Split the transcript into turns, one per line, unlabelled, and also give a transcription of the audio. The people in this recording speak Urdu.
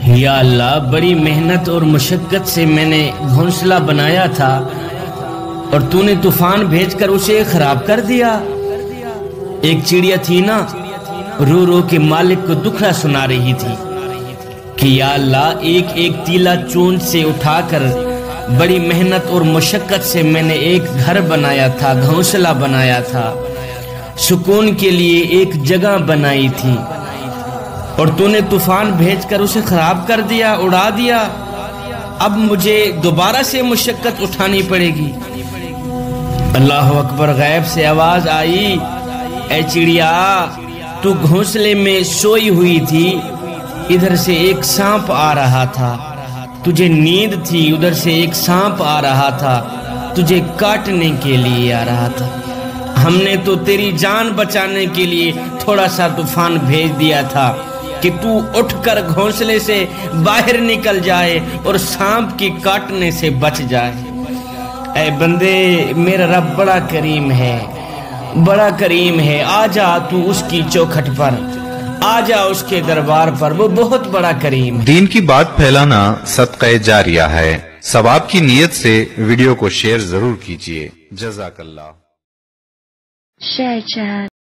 یا اللہ، بڑی محنت اور مشقت سے میں نے گھونسلہ بنایا تھا اور تو نے طوفان بھیج کر اسے خراب کر دیا۔ ایک چڑیا تھی نا، رو رو کے مالک کو دکھڑا سنا رہی تھی کہ یا اللہ، ایک ایک تیلا چونچ سے اٹھا کر بڑی محنت اور مشقت سے میں نے ایک گھر بنایا تھا، گھونسلہ بنایا تھا، سکون کے لیے ایک جگہ بنائی تھی، اور تو نے طوفان بھیج کر اسے خراب کر دیا، اڑا دیا۔ اب مجھے دوبارہ سے مشقت اٹھانی پڑے گی۔ اللہ اکبر، غیب سے آواز آئی، اے چڑیا، تو گھونسلے میں سوئی ہوئی تھی، ادھر سے ایک سانپ آ رہا تھا، تجھے نیند تھی، ادھر سے ایک سانپ آ رہا تھا، تجھے کاٹنے کے لیے آ رہا تھا۔ ہم نے تو تیری جان بچانے کے لیے تھوڑا سا طوفان بھیج دیا تھا کہ تو اٹھ کر گھونسلے سے باہر نکل جائے اور سانپ کی کاٹنے سے بچ جائے۔ اے بندے، میرا رب بڑا کریم ہے، بڑا کریم ہے، آ جا تو اس کی چوکھٹ پر، آ جا اس کے دربار پر، وہ بہت بڑا کریم ہے۔
دین کی بات پھیلانا صدقہ جاریہ ہے۔ ثواب کی نیت سے ویڈیو کو شیئر ضرور کیجیے۔ جزاک اللہ۔
Share chat.